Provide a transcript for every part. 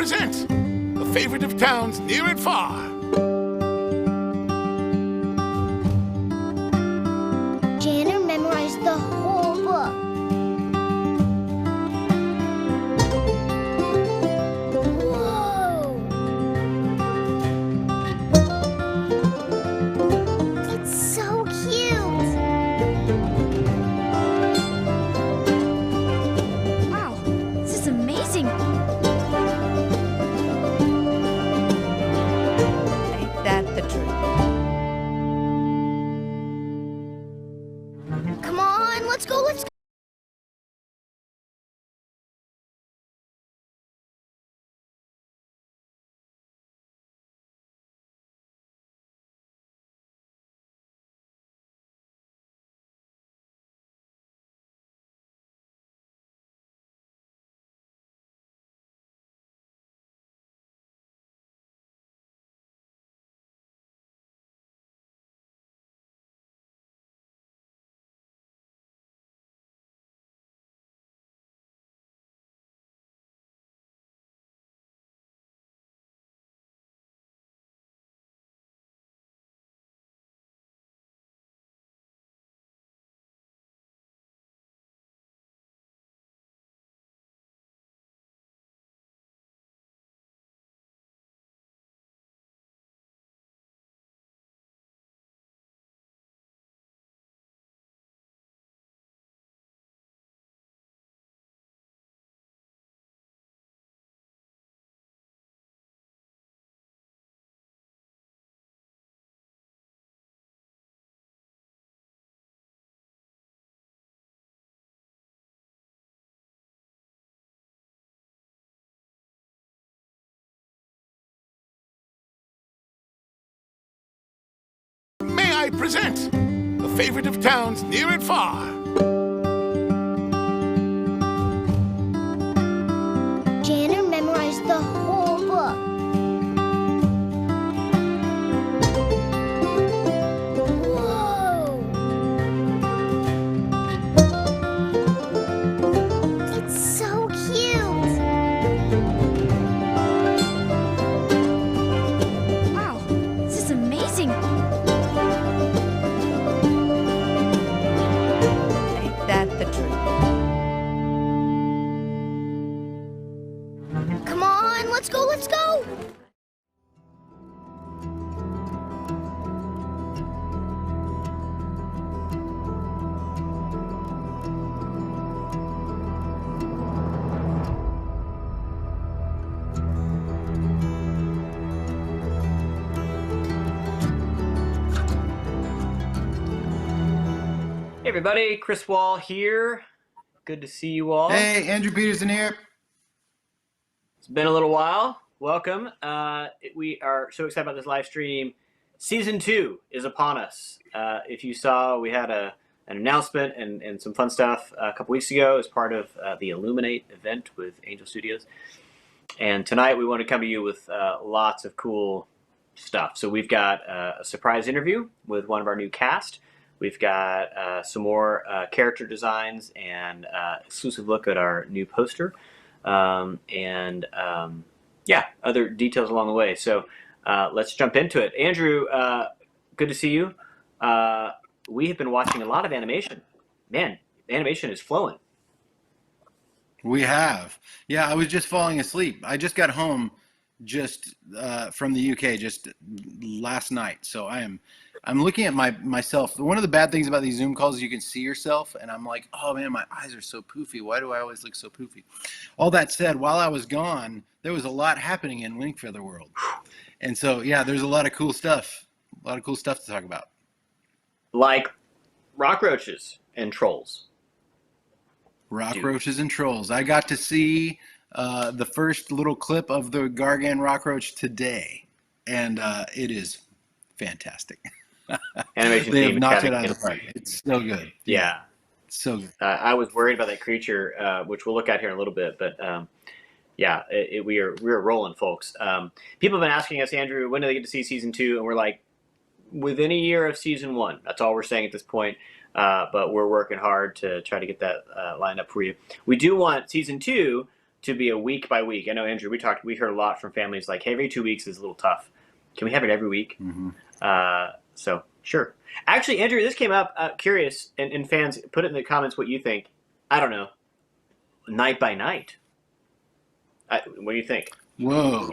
present a favorite of towns near and far. Janner memorized the whole book. Whoa! It's so cute. Wow, this is amazing. Ain't that the truth? Come on, let's go, let's go. May I present a favorite of towns near and far. Janner memorized the whole book. Whoa! It's so cute. Wow, this is amazing. Ain't that the truth? Come on, let's go, let's go. Hey everybody, Chris Wall here. Good to see you all. Hey, Andrew Peterson here. It's been a little while. Welcome. We are so excited about this live stream. Season 2 is upon us. If you saw, we had an announcement and some fun stuff a couple weeks ago as part of the Illuminate event with Angel Studios. And tonight we want to come to you with lots of cool stuff. So we've got a surprise interview with one of our new cast. We've got some more character designs and exclusive look at our new poster. Yeah, other details along the way. So let's jump into it. Andrew, good to see you. We have been watching a lot of animation. Man, animation is flowing. We have. Yeah, I was just falling asleep. I just got home just from the UK just last night. So I'm looking at myself. One of the bad things about these Zoom calls is you can see yourself, and I'm like, oh man, my eyes are so poofy. Why do I always look so poofy? All that said, while I was gone, there was a lot happening in Wingfeather world. And so, yeah, there's a lot of cool stuff. A lot of cool stuff to talk about. Like rockroaches and trolls. Rockroaches and trolls. I got to see the first little clip of the Gargan rockroach today, and it is fantastic. Animation They team have knocked is it out having of the park. It's so good. Yeah. It's so good. I was worried about that creature, which we'll look at here in a little bit, but yeah, we're rolling, folks. People have been asking us, Andrew, when do they get to see season 2? And we're like, within a year of season 1. That's all we're saying at this point. But we're working hard to try to get that lined up for you. We do want season 2 to be a week by week. I know, Andrew, we heard a lot from families like, hey, every 2 weeks is a little tough. Can we have it every week? So sure. Actually, Andrew, this came up, curious, and fans, put it in the comments what you think. I don't know. Night by night. What do you think? Whoa.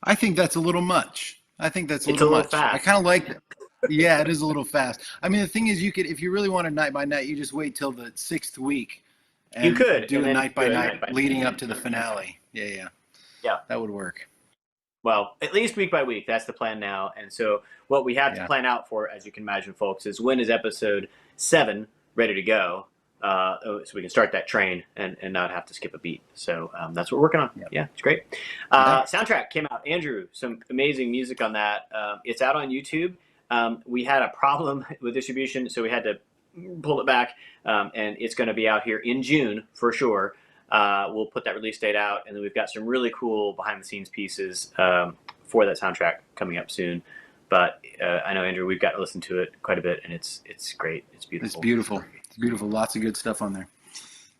I think that's a little much. I think that's a It's little a little much. fast. I kind of like it. Yeah, it is a little fast. I mean, the thing is, you could, if you really wanted night by night, you just wait till the 6th week. And You could do and a then night by do a night night by leading night. up to the finale. Yeah. That would work. Well, at least week by week. That's the plan now. And so what we have to plan out for, as you can imagine, folks, is when is episode 7 ready to go, so we can start that train and not have to skip a beat. So that's what we're working on. Yeah, it's great. Soundtrack came out. Andrew, some amazing music on that. It's out on YouTube. We had a problem with distribution, so we had to pull it back, and it's going to be out here in June for sure. We'll put that release date out, and then we've got some really cool behind-the-scenes pieces for that soundtrack coming up soon. But I know, Andrew, we've got to listen to it quite a bit, and it's great. It's beautiful. It's beautiful. It's beautiful. Lots of good stuff on there.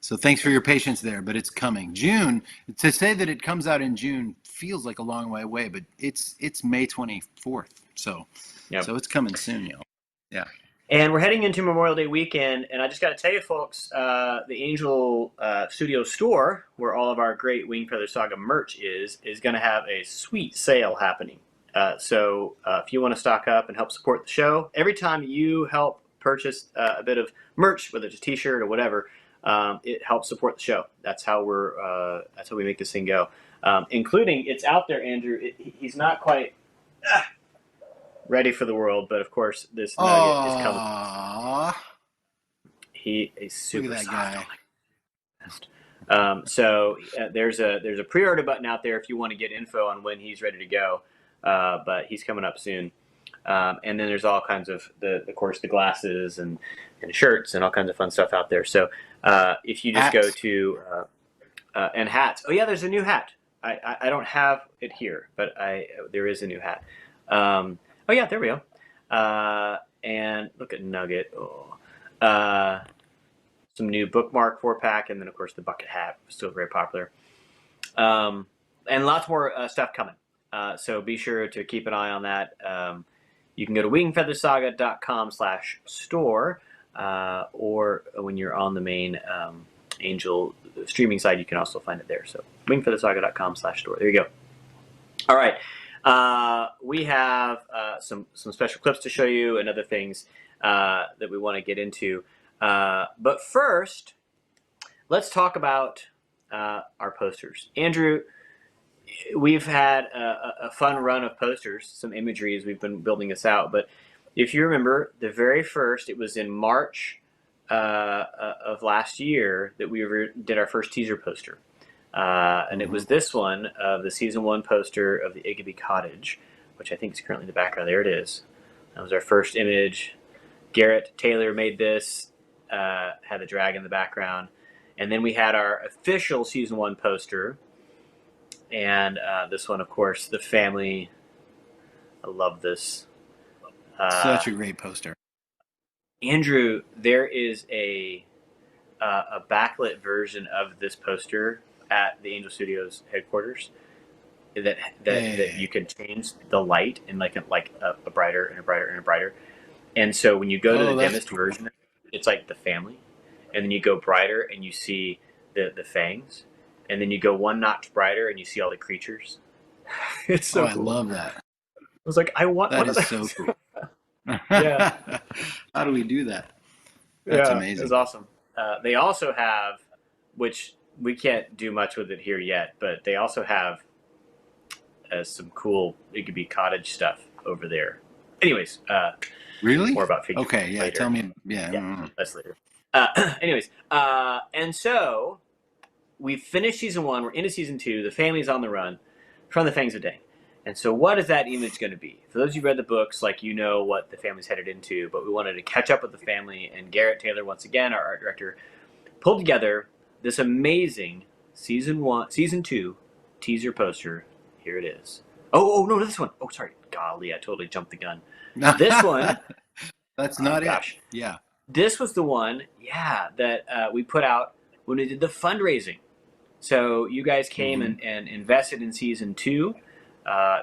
So thanks for your patience there, but it's coming. June, to say that it comes out in June feels like a long way away, but it's May 24th. So it's coming soon, y'all. Yeah. And we're heading into Memorial Day weekend, and I just got to tell you, folks, the Angel Studio store, where all of our great Wingfeather Saga merch is going to have a sweet sale happening. So if you want to stock up and help support the show, every time you help purchase a bit of merch, whether it's a T-shirt or whatever, it helps support the show. That's how we make this thing go. Including, it's out there, Andrew. He's not quite ready for the world, but of course this nugget is coming. He is super Look at that guy. So there's a pre-order button out there if you want to get info on when he's ready to go. But he's coming up soon. And then there's all kinds of of course the glasses and shirts and all kinds of fun stuff out there. So if you just go to and hats. Oh yeah, there's a new hat. I don't have it here, but there is a new hat. Oh yeah, there we go. And look at Nugget. Some new bookmark 4-pack, and then of course the bucket hat, still very popular. And lots more stuff coming. So be sure to keep an eye on that. You can go to wingfeathersaga.com/store, or when you're on the main Angel streaming site, you can also find it there. So wingfeathersaga.com/store. There you go. All right. We have some special clips to show you and other things that we want to get into. But first, let's talk about our posters. Andrew, we've had a fun run of posters, some imagery as we've been building this out. But if you remember, the very first, it was in March of last year that we did our first teaser poster. And it was this one of the season 1 poster of the Igiby cottage, which I think is currently in the background. There it is. That was our first image. Garrett Taylor made this, had the dragon in the background. And then we had our official season 1 poster. And this one, of course, the family. I love this. Such a great poster. Andrew, there is a backlit version of this poster at the Angel Studios headquarters that you can change the light in like a brighter and a brighter and a brighter. And so when you go to the dimmest version, it's like the family, and then you go brighter and you see the fangs, and then you go one notch brighter and you see all the creatures. It's so cool. I love that. I was like, I want that. One Is of so cool. Yeah. How do we do that? That's amazing. It's awesome. They also have, which we can't do much with it here yet, but they also have some cool Igiby cottage stuff over there. Anyways, really? More about figures. Okay, yeah. Later. Tell me. Yeah. That's later. Anyways, and so we finished season 1. We're into season 2. The family's on the run from the Fangs of Dang. And so what is that image going to be? For those of you who read the books, like, you know what the family's headed into, but we wanted to catch up with the family, and Garrett Taylor, once again, our art director, pulled together this amazing season 2 teaser poster. Here it is. Oh, no, this one. Oh, sorry. Golly, I totally jumped the gun. This one. That's not it. Yeah. This was the one, that we put out when we did the fundraising So you guys came and invested in season 2.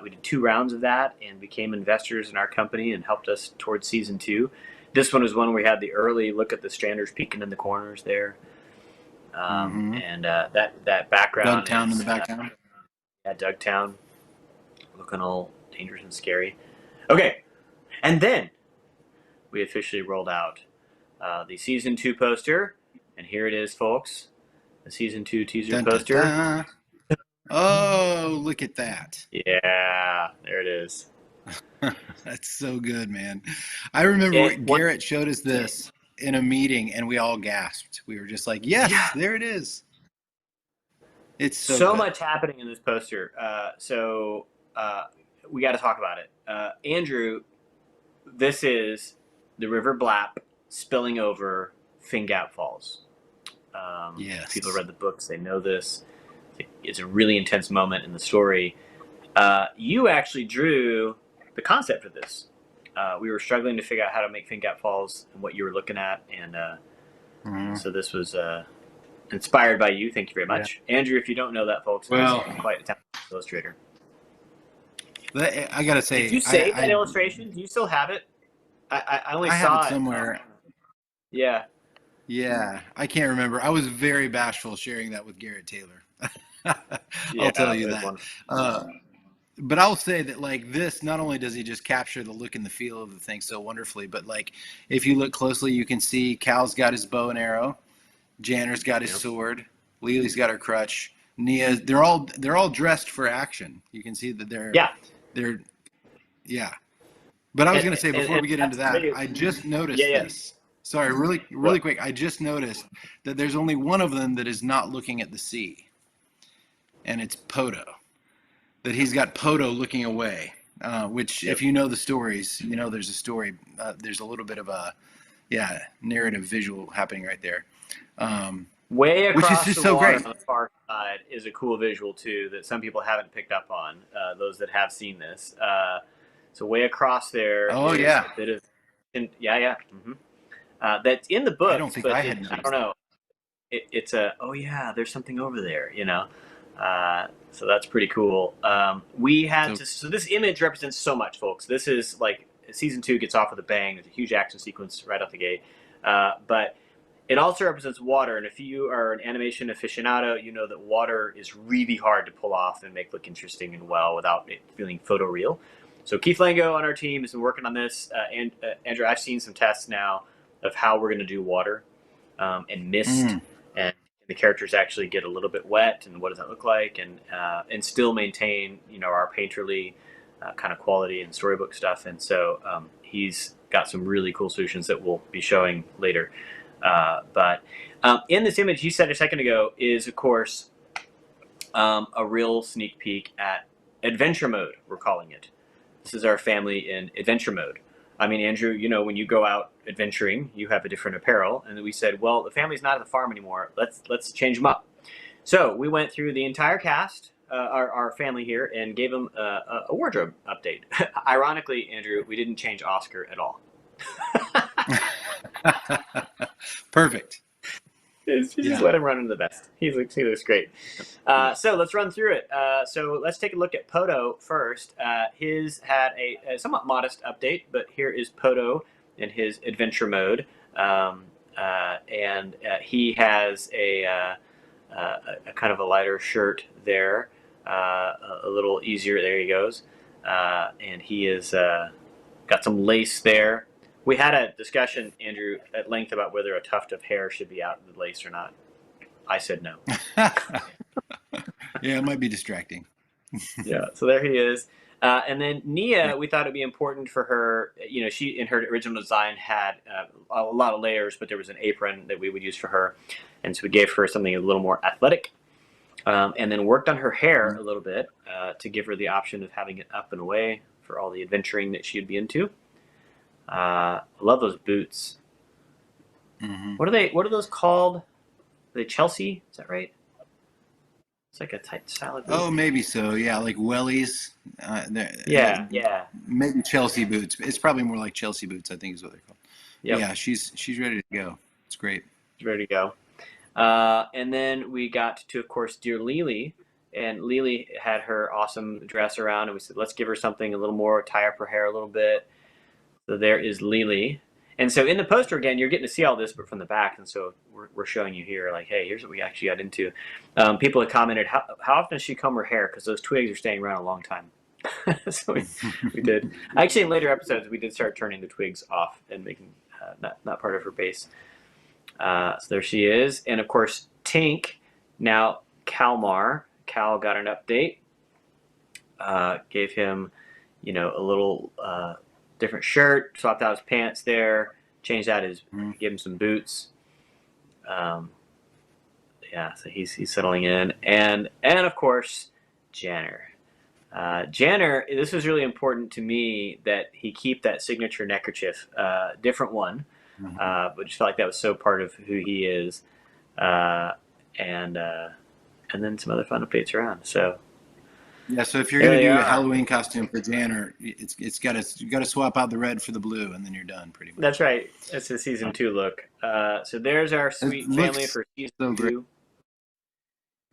We did 2 rounds of that and became investors in our company and helped us towards season 2. This one was one where we had the early look at the stranders peeking in the corners there. And that background. Dugtown in the background. Yeah, Dugtown. Looking all dangerous and scary. Okay. And then we officially rolled out the season 2 poster. And here it is, folks. The season 2 teaser Dun, poster. dun, dun. Oh, look at that. Yeah, there it is. That's so good, man. I remember Garrett showed us this in a meeting, and we all gasped. We were just like, yes, there it is. It's so good. Much happening in this poster. We got to talk about it. Andrew, this is the River Blap spilling over Fingap Falls. Yes. People read the books, they know this. It's a really intense moment in the story. You actually drew the concept for this. We were struggling to figure out how to make Fingap Falls and what you were looking at, and so this was inspired by you. Thank you very much. Yeah. Andrew, if you don't know that, folks, he's quite a talented illustrator. I gotta say, did you save that illustration? Do you still have it? I only saw have it somewhere. Yeah. Yeah, I can't remember. I was very bashful sharing that with Garrett Taylor. I'll tell you that. But I'll say that, like, this, not only does he just capture the look and the feel of the thing so wonderfully, but, like, if you look closely, you can see Cal's got his bow and arrow, Janner's got his sword, Lily's got her crutch, Nia, they're all dressed for action. You can see that they're But I was going to say, before we get into that, I just noticed this. Sorry, really quick. I just noticed that there's only one of them that is not looking at the sea, and it's Poto. That he's got Poto looking away, which if you know the stories, you know there's a story. There's a little bit of a narrative visual happening right there. Way across which is just the so water great. On the far side is a cool visual too that some people haven't picked up on. Those that have seen this. So way across there. Oh is yeah. A bit of, that's in the book. I don't think I had. I don't know. It's there's something over there, you know. So that's pretty cool. So this image represents so much, folks. This is like season 2 gets off with a bang. There's a huge action sequence right out the gate. But it also represents water. And if you are an animation aficionado, you know that water is really hard to pull off and make look interesting and well without it feeling photoreal. So Keith Lango on our team has been working on this. And Andrew, I've seen some tests now of how we're going to do water and mist, and the characters actually get a little bit wet, and what does that look like, and still maintain our painterly kind of quality and storybook stuff. And so he's got some really cool solutions that we'll be showing later. But in this image you said a second ago is, of course, a real sneak peek at adventure mode, we're calling it. This is our family in adventure mode. I mean, Andrew, when you go out adventuring, you have a different apparel. And we said, well, the family's not at the farm anymore. Let's change them up. So we went through the entire cast, our family here, and gave them a wardrobe update. Ironically, Andrew, we didn't change Oscar at all. Perfect. Just let him run into the best. He looks great. So let's run through it. So let's take a look at Poto first. His had a somewhat modest update, but here is Poto in his adventure mode. And he has a kind of a lighter shirt there, a little easier. There he goes. And he is got some lace there. We had a discussion, Andrew, at length about whether a tuft of hair should be out in the lace or not. I said no. Yeah, it might be distracting. Yeah, so there he is. And then Nia, we thought it'd be important for her. She in her original design had a lot of layers, but there was an apron that we would use for her, and so we gave her something a little more athletic. And then worked on her hair a little bit to give her the option of having it up and away for all the adventuring that she'd be into. I love those boots. What are those called? Are they Chelsea? Is that right? It's like a tight style of boot. Oh, maybe so. Yeah, like wellies. Yeah. Maybe Chelsea boots. It's probably more like Chelsea boots, I think is what they're called. Yep. Yeah, she's ready to go. It's great. She's ready to go. And then we got to, of course, Dear Lily. And Lily had her awesome dress around, and we said, let's give her something a little more, tie up her hair a little bit. So there is Lily. And so in the poster, again, you're getting to see all this, but from the back. And so we're showing you here, like, hey, here's what we actually got into. People have commented, how often does she comb her hair? Because those twigs are staying around a long time. So we did. Actually, in later episodes, we did start turning the twigs off and making not part of her base. So there she is. And, of course, Tink, now Kalmar. Cal got an update. Gave him, a little different shirt, swapped out his pants there, changed out gave him some boots. So he's settling in. And of course, Janner. Janner, this was really important to me that he keep that signature neckerchief, different one, but just felt like that was so part of who he is. And then some other fun updates around. So yeah, so if you're going to do a Halloween costume for Janner, you got to swap out the red for the blue, and then you're done pretty much. That's right. That's the season 2 look. So there's our sweet family for season 2.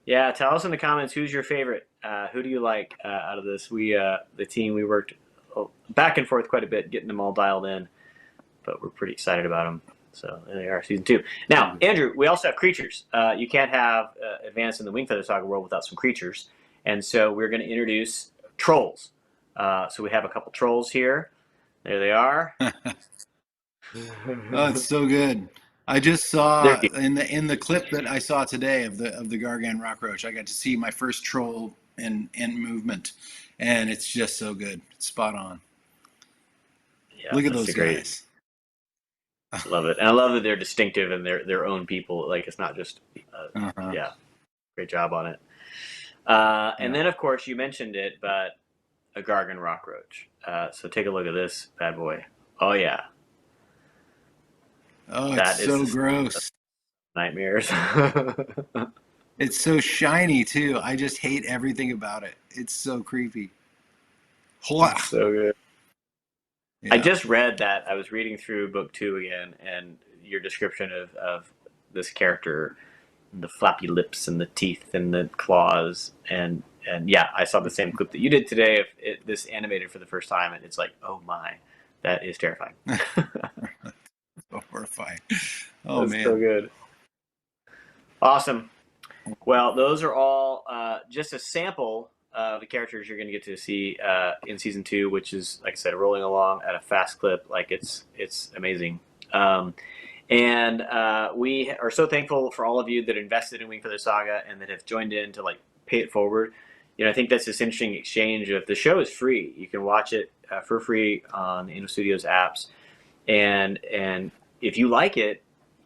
Yeah, tell us in the comments who's your favorite. Who do you like out of this? The team, we worked back and forth quite a bit, getting them all dialed in, but we're pretty excited about them. So there they are, season 2. Now, Andrew, we also have creatures. You can't have Advance in the Wingfeather Saga world without some creatures. And so we're going to introduce trolls. So we have a couple trolls here. There they are. Oh, it's so good. I just saw in the clip that I saw today of the Gargan Rockroach, I got to see my first troll in movement. And it's just so good. It's spot on. Yeah, look at those guys. Love it. And I love that they're distinctive and they're their own people. Like, it's not just, great job on it. And then, of course, you mentioned it, but a Gargan Rockroach. So take a look at this bad boy. Oh, yeah. Oh, it's so gross. Nightmares. It's so shiny, too. I just hate everything about it. It's so creepy. It's so good. Yeah. I just read that. I was reading through book 2 again, and your description of this character, the flappy lips and the teeth and the claws, and yeah, I saw the same clip that you did today of this animated for the first time, and it's like, oh my, that is terrifying. So horrifying. Oh, that's man. So good. Awesome. Well, those are all just a sample of the characters you're going to get to see in season 2, which is, like I said, rolling along at a fast clip. Like, it's amazing. And we are so thankful for all of you that invested in Wingfeather Saga and that have joined in to, like, pay it forward. I think that's this interesting exchange of the show is free. You can watch it for free on the Inno Studios apps. And if you like it,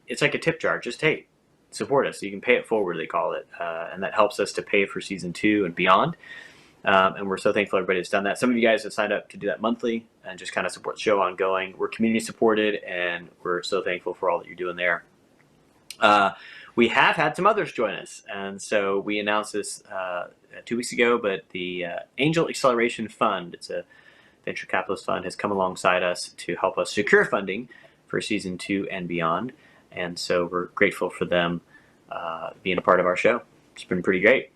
it's like a tip jar. Just, hey, support us. You can pay it forward, they call it. And that helps us to pay for season 2 and beyond. And we're so thankful everybody has done that. Some of you guys have signed up to do that monthly and just kind of support the show ongoing. We're community supported, and we're so thankful for all that you're doing there. We have had some others join us. And so we announced this 2 weeks ago, but the Angel Acceleration Fund, it's a venture capitalist fund, has come alongside us to help us secure funding for season 2 and beyond. And so we're grateful for them being a part of our show. It's been pretty great.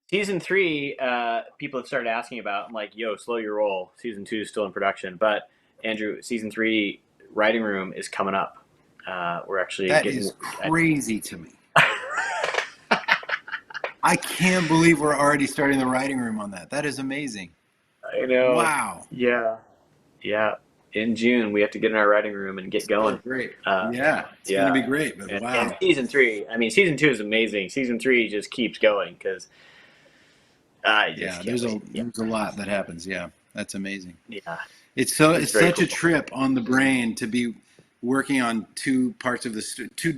Season 3, people have started asking about. I'm like, yo, slow your roll. Season 2 is still in production. But, Andrew, season 3 writing room is coming up. We're actually That is crazy to me. I can't believe we're already starting the writing room on that. That is amazing. I know. Wow. Yeah. In June, we have to get in our writing room and get going. Great. It's going to be great. But wow. And season 3, season 2 is amazing. Season 3 just keeps going because there's a lot that happens. Yeah, that's amazing. Yeah. It's such a trip on the brain to be working on two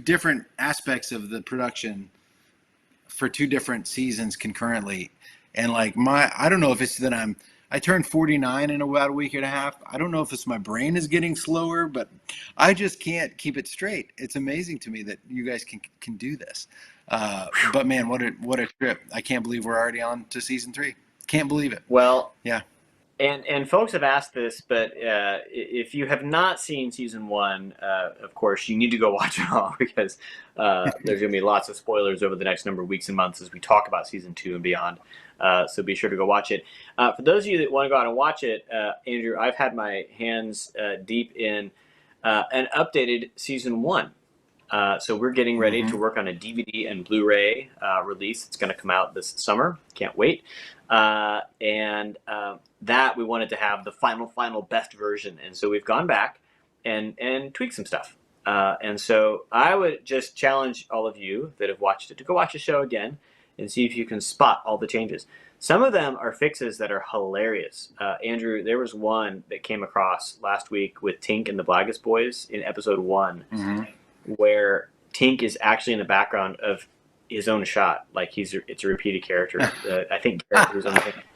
different aspects of the production for 2 different seasons concurrently. And like I don't know if it's that I turned 49 in about a week and a half. I don't know if it's my brain is getting slower, but I just can't keep it straight. It's amazing to me that you guys can do this. But man, what a trip. I can't believe we're already on to season 3. Can't believe it. Well, yeah. And folks have asked this, but if you have not seen season 1, of course you need to go watch it all because there's going to be lots of spoilers over the next number of weeks and months as we talk about season 2 and beyond. So be sure to go watch it. For those of you that want to go out and watch it, Andrew, I've had my hands deep in an updated season 1. So we're getting ready to work on a DVD and Blu-ray release. It's going to come out this summer. Can't wait. And that we wanted to have the final best version. And so we've gone back and tweaked some stuff. And so I would just challenge all of you that have watched it to go watch the show again and see if you can spot all the changes. Some of them are fixes that are hilarious. Andrew, there was one that came across last week with Tink and the Blagus Boys in episode 1. Where Tink is actually in the background of his own shot, like it's a repeated character. I think characters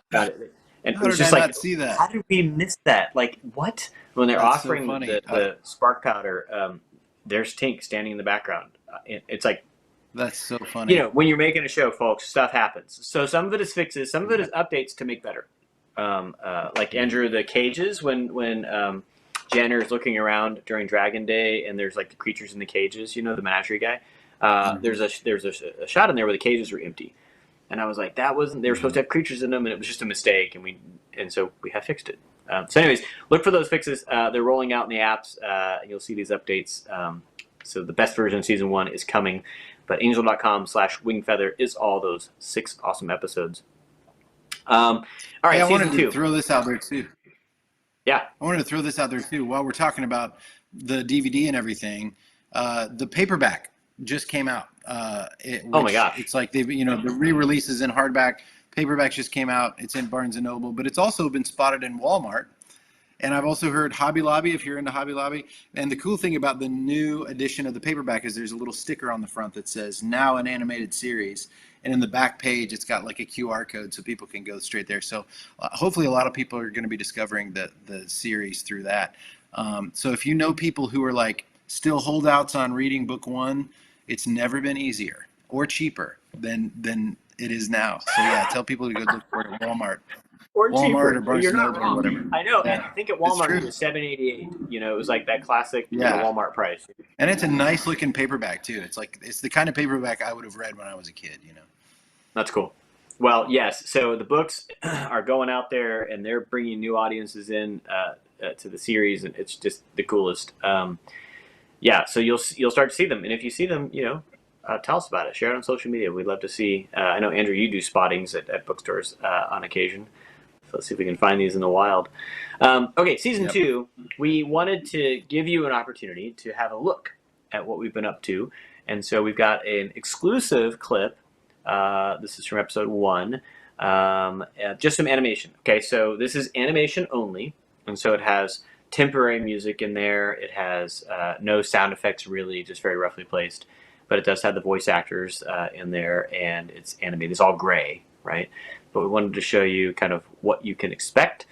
got it, and How it's did just I like, not see that? how did we miss that? Like what? When they're That's so offering funny. the spark powder, there's Tink standing in the background. It's like, That's so funny. you know, when you're making a show, folks, stuff happens. So some of it is fixes, some of it is updates to make better. Like Andrew, the cages when Jenner is looking around during Dragon Day, and there's like the creatures in the cages. You know, the menagerie guy. There's a shot in there where the cages were empty, and I was like, that wasn't. They were supposed to have creatures in them, and it was just a mistake. And so we have fixed it. So, anyways, look for those fixes. They're rolling out in the apps. You'll see these updates. So the best version of season 1 is coming, but angel.com/wingfeather is all those 6 awesome episodes. All right, Hey, I season wanted 2. to throw this out there too. Yeah. I wanted to throw this out there too. While we're talking about the DVD and everything, the paperback just came out. Oh my gosh! It's like they've, the re-releases in hardback. Paperbacks just came out. It's in Barnes and Noble, but it's also been spotted in Walmart. And I've also heard Hobby Lobby, if you're into Hobby Lobby. And the cool thing about the new edition of the paperback is there's a little sticker on the front that says "Now an Animated Series." And in the back page, it's got like a QR code so people can go straight there. So hopefully a lot of people are going to be discovering the series through that. So if you know people who are like still holdouts on reading book 1, it's never been easier or cheaper than it is now. So yeah, tell people to go look for it at Walmart. Or Walmart cheaper. or Barnes You're and not Noble or wrong. whatever. I know. Yeah. And I think at It's Walmart true. it was $7.88. You know, it was like that classic Yeah. Walmart price. And it's a nice looking paperback too. It's the kind of paperback I would have read when I was a kid, That's cool. Well, yes. So the books are going out there, and they're bringing new audiences in to the series, and it's just the coolest. Yeah. So you'll start to see them, and if you see them, tell us about it. Share it on social media. We'd love to see. I know, Andrew, you do spottings at bookstores on occasion. So let's see if we can find these in the wild. Okay, season 2, we wanted to give you an opportunity to have a look at what we've been up to. And so we've got an exclusive clip. This is from episode 1. Just some animation. Okay, so this is animation only. And so it has temporary music in there. It has no sound effects, really, just very roughly placed. But it does have the voice actors in there, and it's animated. It's all gray, right? But we wanted to show you kind of what you can expect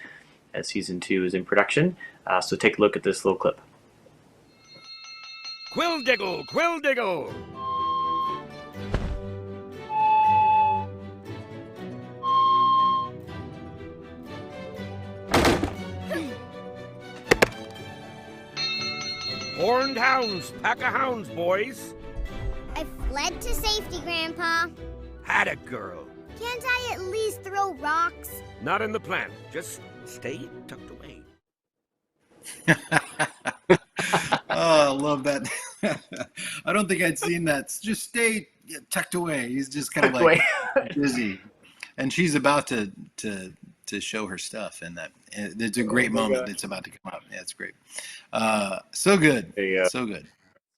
as season 2 is in production. So take a look at this little clip. Quill diggle, quill diggle. Horned hounds, pack of hounds, boys. I fled to safety, Grandpa. Had it, girl. Can't I at least throw rocks? Not in the plan. Just stay tucked away. Oh, I love that. I don't think I'd seen that. Just stay tucked away. He's just kind of like busy. And she's about to show her stuff, and that it's a great moment that's about to come up. Yeah, it's great. So good. There you go. So good.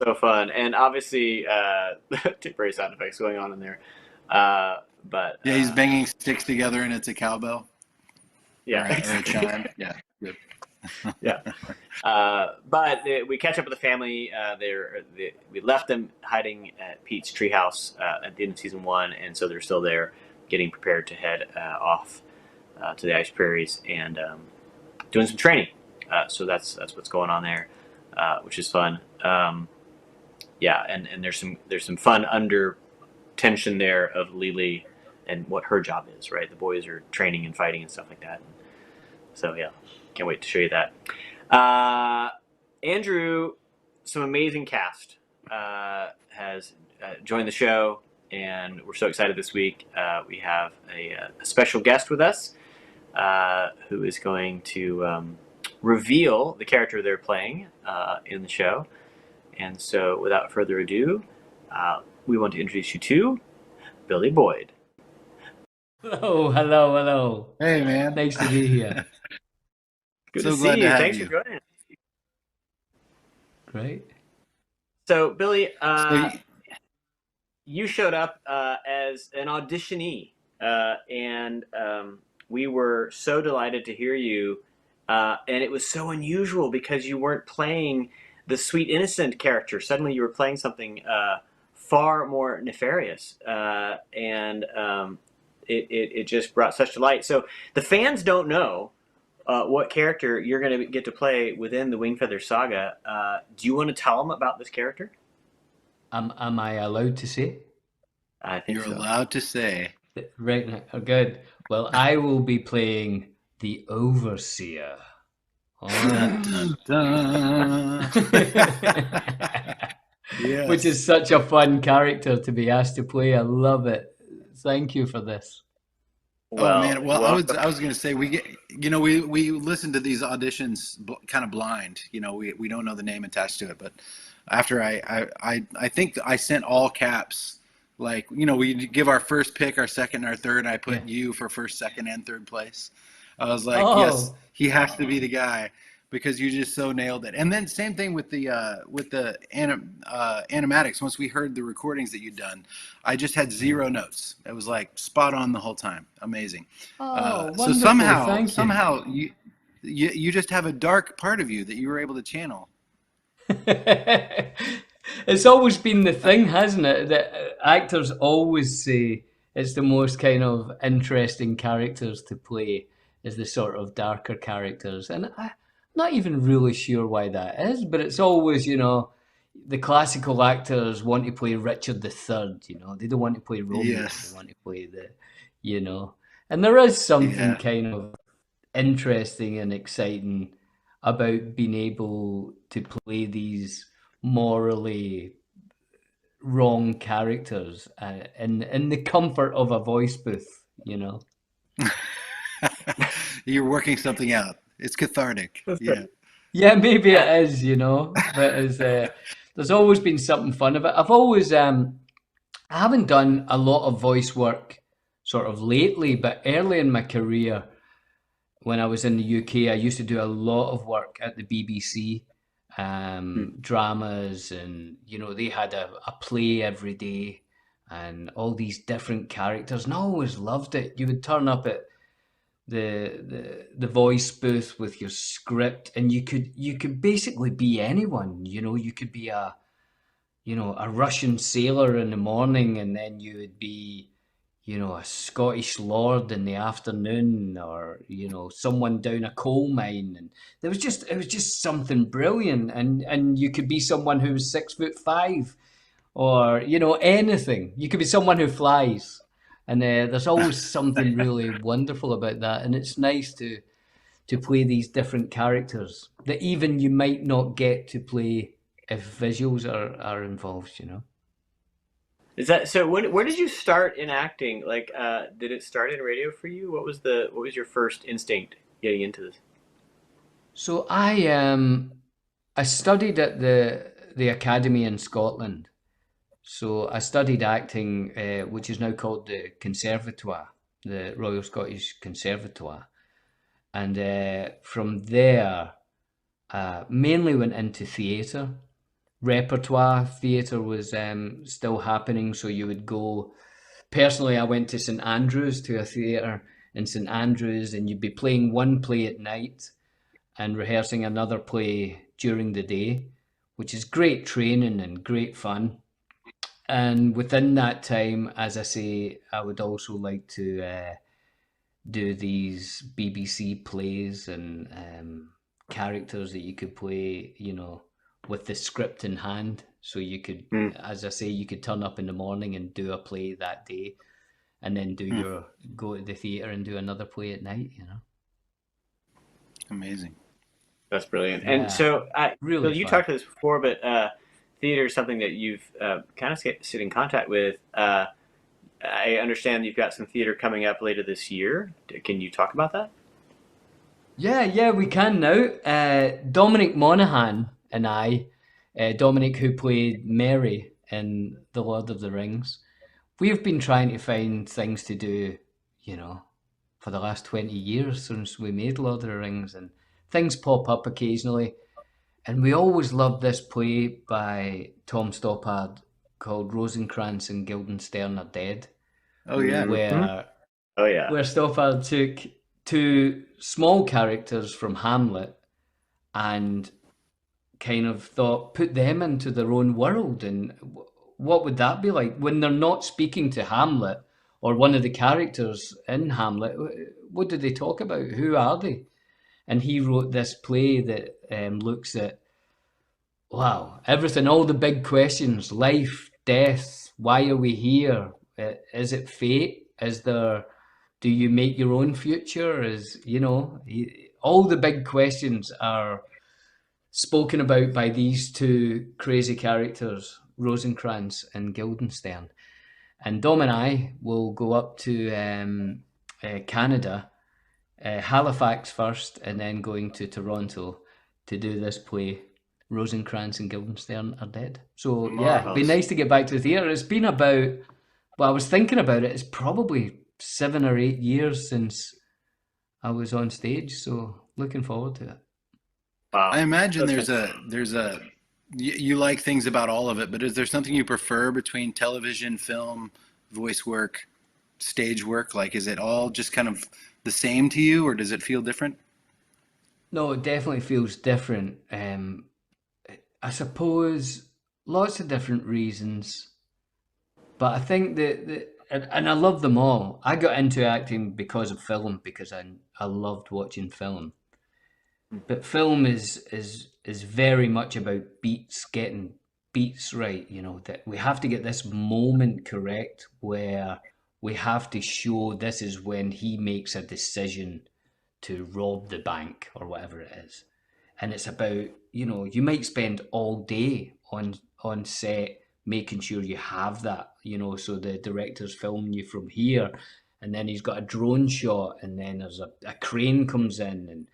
So fun. And obviously, temporary sound effects going on in there. But yeah, he's banging sticks together, and it's a cowbell. Yeah. Or a chime. Yeah. Good. Yeah. But we catch up with the family. We left them hiding at Pete's treehouse at the end of season 1, and so they're still there, getting prepared to head off to the ice prairies and doing some training. So that's what's going on there, which is fun. Yeah, and there's some fun under tension there of Lily and what her job is. Right, the boys are training and fighting and stuff like that. So yeah, can't wait to show you that. Andrew, some amazing cast has joined the show, and we're so excited this week. We have a special guest with us who is going to reveal the character they're playing in the show. And so, without further ado, we want to introduce you to Billy Boyd. Hello. Hey, man. Nice to be here. Good So to glad see to you. have Thanks you. for joining us. Great. So, Billy, So you showed up as an auditionee, and we were so delighted to hear you. And it was so unusual because you weren't playing the sweet innocent character. Suddenly, you were playing something far more nefarious, and it just brought such delight. So the fans don't know what character you're going to get to play within the Wingfeather Saga. Do you want to tell them about this character? Am I allowed to say? I think you're so. allowed to say. Right now. Oh, good. Well, I will be playing the Overseer. Dun, dun. Yes. Which is such a fun character to be asked to play. I love it. Thank you for this. Oh man! Well, I welcome. was going to say we listen to these auditions kind of blind. We don't know the name attached to it. But after I think I sent all caps. Like we give our first pick, our second, our third. And I put you for first, second, and third place. I was like, yes, he has to be the guy because you just so nailed it. And then same thing with the animatics. Once we heard the recordings that you'd done, I just had zero notes. It was like spot on the whole time. Amazing. Oh, so wonderful. somehow you just have a dark part of you that you were able to channel. It's always been the thing, hasn't it? That actors always say it's the most kind of interesting characters to play is the sort of darker characters. And I'm not even really sure why that is, but it's always, the classical actors want to play Richard III, they don't want to play Romeo, Yes. they want to play and there is something kind of interesting and exciting about being able to play these morally wrong characters in the comfort of a voice booth, You're working something out. It's cathartic. Yeah, maybe it is, but there's always been something fun about it. I've always I haven't done a lot of voice work sort of lately, but early in my career when I was in the UK, I used to do a lot of work at the BBC, dramas, and they had a play every day and all these different characters, and I always loved it. You would turn up at the voice booth with your script, and you could basically be anyone. You could be a Russian sailor in the morning, and then you would be a Scottish lord in the afternoon, or someone down a coal mine, and it was just something brilliant. And you could be someone who was 6'5", or anything. You could be someone who flies, and there's always something really wonderful about that. And it's nice to play these different characters that even you might not get to play if visuals are involved. Is that so? Where did you start in acting? Like, did it start in radio for you? What was your first instinct getting into this? So I studied at the academy in Scotland. So I studied acting, which is now called the Conservatoire, the Royal Scottish Conservatoire, and from there, mainly went into theatre. Repertoire theatre was still happening, so you would go. Personally, I went to St Andrews, to a theatre in St Andrews, and you'd be playing one play at night and rehearsing another play during the day, which is great training and great fun. And within that time, as I say, I would also like to do these BBC plays and characters that you could play, with the script in hand. So you could, as I say, you could turn up in the morning and do a play that day, and then go to the theatre and do another play at night, Amazing. That's brilliant. Yeah, And so, really Bill, you fun. talked about this before, but theater is something that you've kind of sit in contact with. I understand you've got some theater coming up later this year. Can you talk about that? Yeah, we can now. Dominic Monaghan and I, Dominic who played Merry in The Lord of the Rings, we've been trying to find things to do, for the last 20 years since we made Lord of the Rings, and things pop up occasionally. And we always loved this play by Tom Stoppard called Rosencrantz and Guildenstern Are Dead, Oh yeah. where Oh yeah. where Stoppard took two small characters from Hamlet and kind of thought, put them into their own world, and what would that be like when they're not speaking to Hamlet or one of the characters in Hamlet? What do they talk about? Who are they? And he wrote this play that looks at, wow, everything, all the big questions: life, death, why are we here? Is it fate? Is there? Do you make your own future? All the big questions are spoken about by these two crazy characters, Rosencrantz and Guildenstern. And Dom and I will go up to Canada, Halifax first, and then going to Toronto to do this play, Rosencrantz and Guildenstern Are Dead. So yeah, it'd be Marvelous. nice to get back to the theatre. It's been about, well, I was thinking about it, it's probably 7 or 8 years since I was on stage, so looking forward to it. Wow. I imagine That's there's a you like things about all of it, but is there something you prefer between television, film, voice work, stage work? Like, is it all just kind of the same to you, or does it feel different? No, it definitely feels different. I suppose lots of different reasons, but I think and I love them all. I got into acting because of film, because I loved watching film. But film is very much about beats, getting beats right. That we have to get this moment correct, where we have to show this is when he makes a decision to rob the bank or whatever it is. And it's about, you might spend all day on set making sure you have that, so the director's filming you from here, and then he's got a drone shot, and then there's a crane comes in, and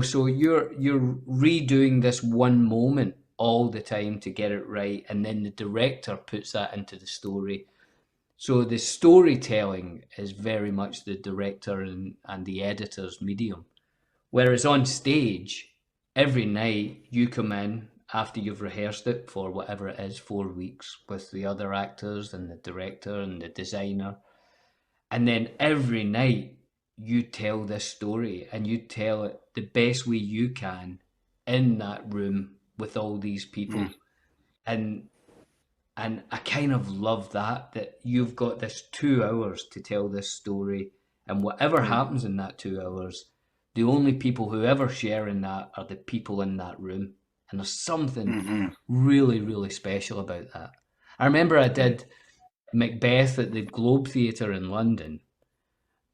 so you're redoing this one moment all the time to get it right, and then the director puts that into the story. So the storytelling is very much the director and the editor's medium. Whereas on stage, every night you come in after you've rehearsed it for whatever it is, 4 weeks, with the other actors and the director and the designer. And then every night you tell this story, and you tell it the best way you can in that room with all these people. And I kind of love that you've got this 2 hours to tell this story, and whatever happens in that 2 hours, the only people who ever share in that are the people in that room. And there's something really, really special about that. I remember I did Macbeth at the Globe Theatre in London,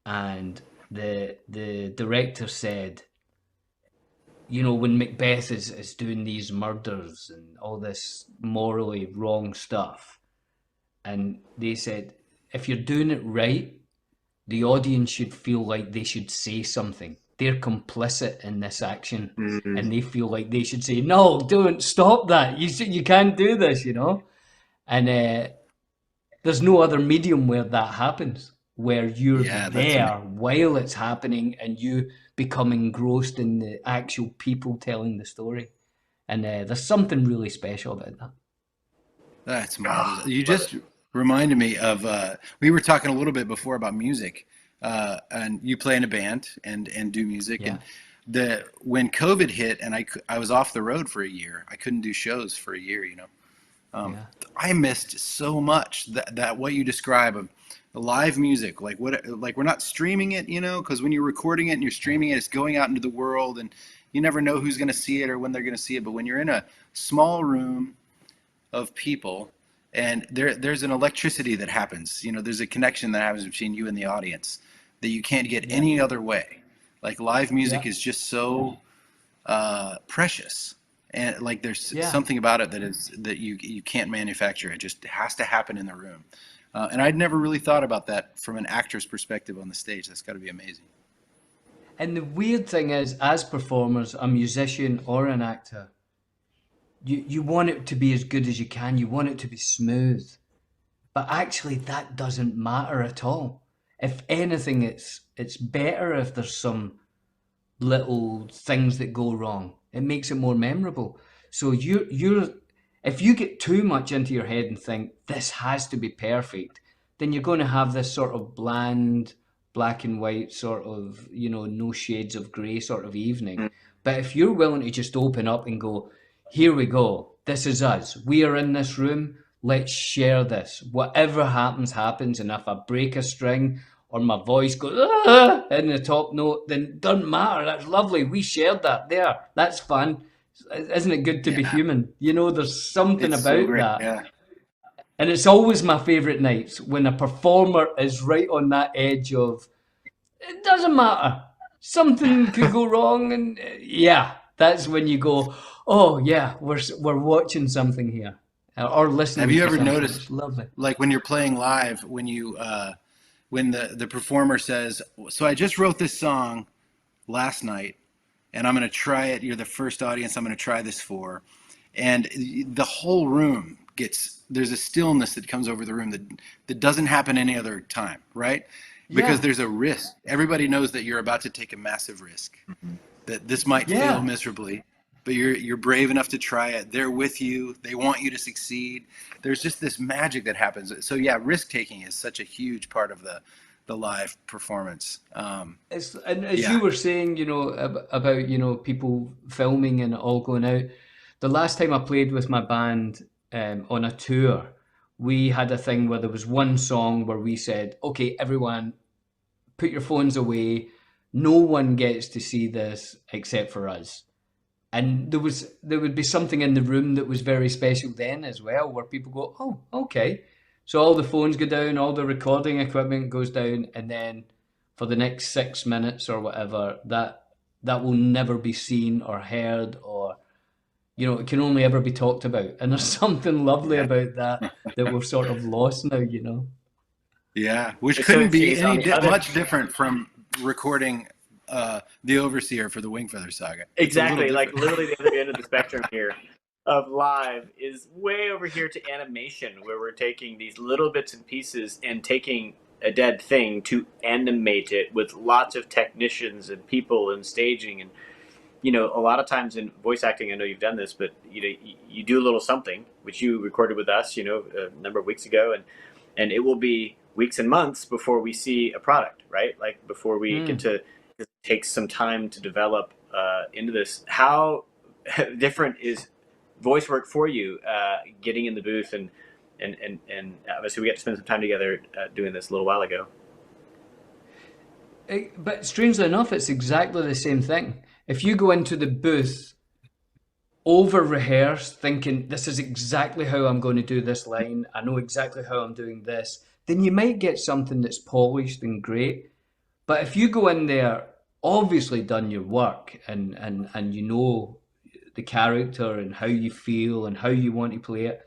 and the director said, when Macbeth is doing these murders and all this morally wrong stuff, and they said, if you're doing it right, the audience should feel like they should say something. They're complicit in this action, and they feel like they should say, no, don't stop that. You can't do this, And there's no other medium where that happens, where you're there while it's happening and you become engrossed in the actual people telling the story. And there's something really special about that. That's marvelous. You just reminded me of, we were talking a little bit before about music, and you play in a band and do music. Yeah. And when COVID hit and I was off the road for a year, I couldn't do shows for a year, I missed so much that what you describe of live music, like we're not streaming it, because when you're recording it and you're streaming it, it's going out into the world, and you never know who's going to see it or when they're going to see it. But when you're in a small room of people, and there's an electricity that happens, there's a connection that happens between you and the audience that you can't get any other way. Like live music Yeah. is just so precious, and like there's Yeah. something about it that you can't manufacture. It just has to happen in the room. And I'd never really thought about that from an actor's perspective on the stage. That's got to be amazing. And the weird thing is, as performers, a musician or an actor, you want it to be as good as you can. You want it to be smooth. But actually, that doesn't matter at all. If anything, it's better if there's some little things that go wrong. It makes it more memorable. So you're if you get too much into your head and think this has to be perfect, then you're going to have this sort of bland, black and white sort of, no shades of grey sort of evening. But if you're willing to just open up and go, here we go, this is us. We are in this room. Let's share this. Whatever happens, happens. And if I break a string or my voice goes in the top note, then it doesn't matter. That's lovely. We shared that there. That's fun. Isn't it good to be human? There's something It's about so great. that. Yeah. And it's always my favourite nights when a performer is right on that edge of, it doesn't matter. Something could go wrong. And that's when you go, oh yeah, we're watching something here. Or listening. Have you to ever something. noticed, It's lovely. like when you're playing live, when the performer says, "So I just wrote this song last night, and I'm going to try it. You're the first audience I'm going to try this for," and the whole room there's a stillness that comes over the room that doesn't happen any other time, right? Because there's a risk. Everybody knows that you're about to take a massive risk, that this might fail miserably. But you're brave enough to try it. They're with you. They want you to succeed. There's just this magic that happens. So yeah, risk taking is such a huge part of the live performance. As you were saying, about people filming and it all going out. The last time I played with my band on a tour, we had a thing where there was one song where we said, "Okay, everyone, put your phones away. No one gets to see this except for us." And there would be something in the room that was very special then as well, where people go, "Oh, okay." So all the phones go down, all the recording equipment goes down, and then for the next 6 minutes or whatever, that will never be seen or heard, or it can only ever be talked about. And there's something lovely about that we've sort of lost now, Yeah, which So couldn't be it's on any the other- much different from recording The Overseer for the Wingfeather Saga. It's a Exactly, little like different. literally the other end of the spectrum here of live is way over here to animation, where we're taking these little bits and pieces and taking a dead thing to animate it with lots of technicians and people and staging. And a lot of times in voice acting, I know you've done this, but you do a little something which you recorded with us a number of weeks ago, and it will be weeks and months before we see a product, right? Like before we get to, it takes some time to develop into this. How different is voice work for you, getting in the booth and obviously we got to spend some time together doing this a little while ago. But strangely enough, it's exactly the same thing. If you go into the booth over-rehearsed, thinking this is exactly how I'm going to do this line, I know exactly how I'm doing this, then you might get something that's polished and great. But if you go in there, obviously done your work, and the character and how you feel and how you want to play it,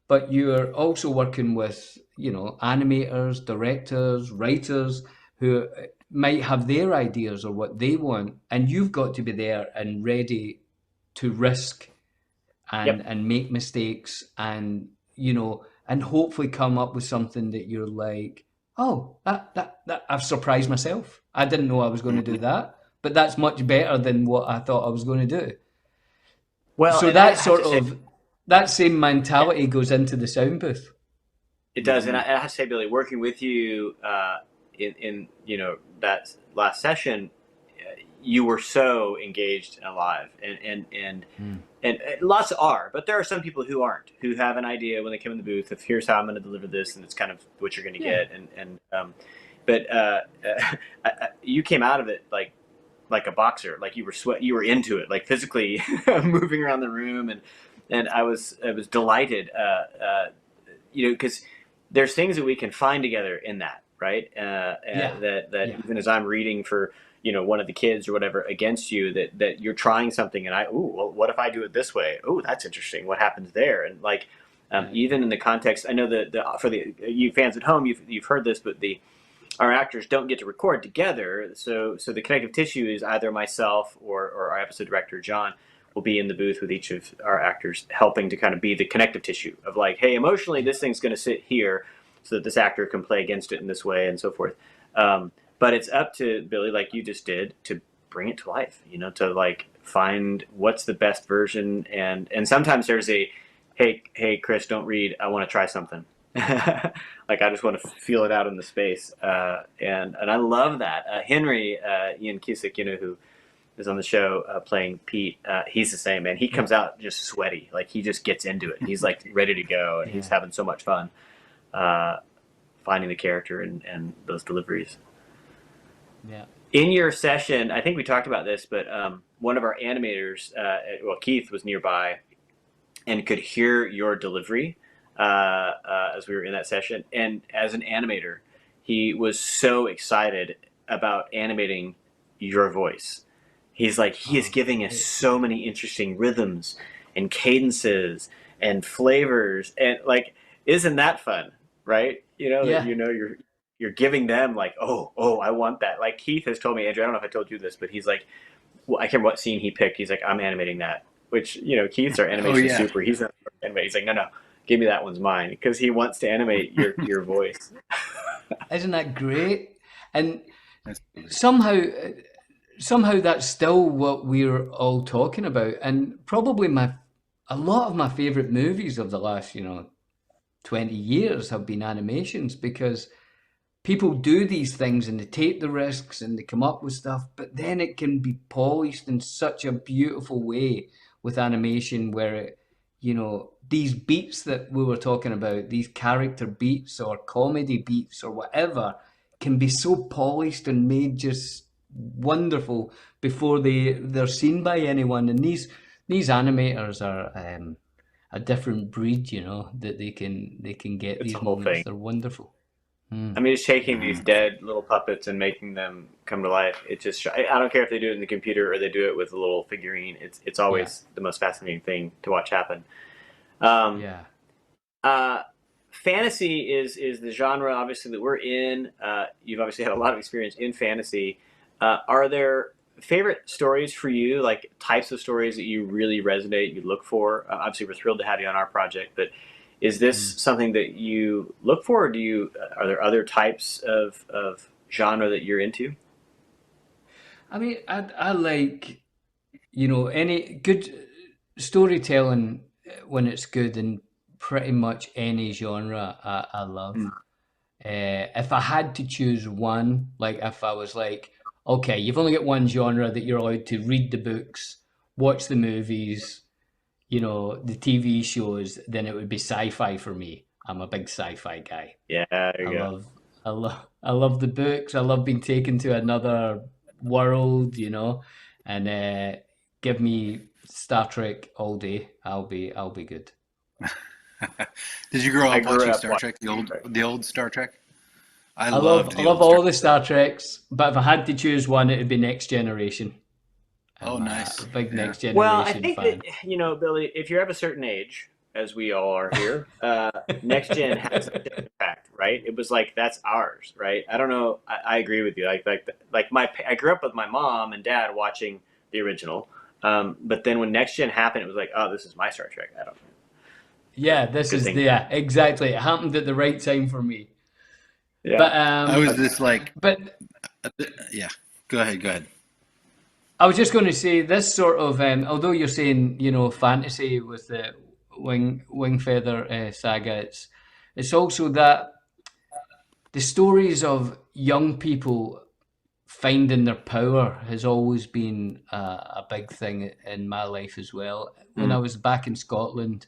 but you're also working with, animators, directors, writers who might have their ideas or what they want, and you've got to be there and ready to risk and make mistakes and and hopefully come up with something that you're like, oh, that I've surprised myself. I didn't know I was going to do that, but that's much better than what I thought I was going to do. Well, So that sort of that same mentality goes into the sound booth. It does, and I have to say, Billy, working with you in that last session, you were so engaged and alive, and lots are, but there are some people who aren't, who have an idea when they come in the booth of here's how I'm going to deliver this, and it's kind of what you're going to get, but you came out of it like a boxer, like you were into it, like physically moving around the room, and I was delighted, because there's things that we can find together in that, right? That even as I'm reading for one of the kids or whatever against you, that you're trying something, and well, what if I do it this way? Oh, that's interesting. What happens there? And like, even in the context, I know that for you fans at home, you've heard this, but our actors don't get to record together, so the connective tissue is either myself or our episode director John will be in the booth with each of our actors, helping to kind of be the connective tissue of like, hey, emotionally, this thing's going to sit here, so that this actor can play against it in this way, and so forth. But it's up to Billy, like you just did, to bring it to life. To like find what's the best version, and sometimes there's a, hey, Chris, don't read. I want to try something. Like I just want to feel it out in the space, and I love that. Henry Ian Cusick, who is on the show playing Pete, he's the same, man. He comes out just sweaty, like he just gets into it. He's like ready to go, and he's having so much fun finding the character and those deliveries. Yeah. In your session, I think we talked about this, but one of our animators, Keith, was nearby and could hear your delivery as we were in that session. And as an animator, he was so excited about animating your voice. He's like, he is giving us so many interesting rhythms and cadences and flavors. And like, isn't that fun, right? You're giving them like, oh, I want that. Like Keith has told me, Andrew, I don't know if I told you this, but he's like, well, I can't remember what scene he picked. He's like, I'm animating that, which, Keith's our animation super. He's not animating. He's like, no, give me that one's mine, because he wants to animate your voice. Isn't that great? And somehow that's still what we're all talking about. And probably a lot of my favorite movies of the last, 20 years have been animations, because people do these things and they take the risks and they come up with stuff, but then it can be polished in such a beautiful way with animation, where these beats that we were talking about, these character beats or comedy beats or whatever, can be so polished and made just wonderful before they're seen by anyone. And these animators are a different breed, that they can get It's these a whole moments. thing. They're wonderful. I mean, just taking these dead little puppets and making them come to life. It's just, I don't care if they do it in the computer or they do it with a little figurine. It's always the most fascinating thing to watch happen. Fantasy is the genre, obviously, that we're in. You've obviously had a lot of experience in fantasy. Are there favorite stories for you, like types of stories that you really resonate, you look for? Obviously, we're thrilled to have you on our project, but is this something that you look for, or are there other types of genre that you're into? I mean, I like, any good storytelling when it's good in pretty much any genre. I love. If I had to choose one, like if I was like, okay, you've only got one genre that you're allowed to read the books, watch the movies, the TV shows, then it would be sci-fi for me. I'm a big sci-fi guy. Yeah, there you go. I love the books. I love being taken to another world, and give me Star Trek all day. I'll be good. Did you grow up watching up Star Trek, the old Star Trek? I love all the Star Treks, but if I had to choose one, it would be Next Generation. Oh, nice. A big Next Generation Well, I think fan. that, Billy, if you're of a certain age, as we all are here, Next Gen has a different impact, right? It was like, that's ours, right? I don't know. I agree with you. I grew up with my mom and dad watching the original, but then when Next Gen happened, it was like, oh, this is my Star Trek. I don't know. Yeah, exactly. It happened at the right time for me. Yeah. But I was just like, but yeah. Go ahead. I was just going to say this sort of, although you're saying, fantasy with the Wingfeather Saga, it's also that the stories of young people finding their power has always been a big thing in my life as well. When I was back in Scotland,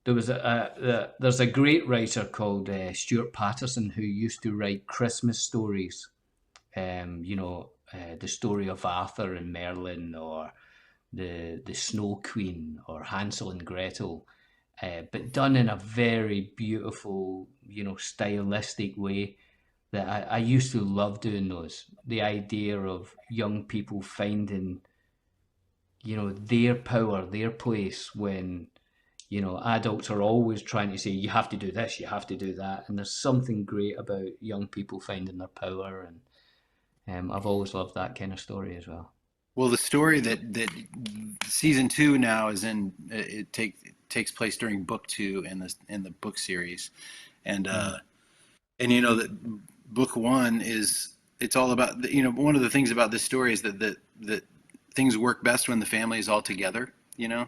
there was there's a great writer called Stuart Patterson who used to write Christmas stories. The story of Arthur and Merlin, or the Snow Queen, or Hansel and Gretel, but done in a very beautiful, stylistic way. that I used to love doing those. The idea of young people finding, their power, their place when, adults are always trying to say, you have to do this, you have to do that. And there's something great about young people finding their power. And I've always loved that kind of story as well. Well, the story that season 2 now is in, it takes place during book 2 in the book series. And that book 1 it's all about, one of the things about this story is that things work best when the family is all together. The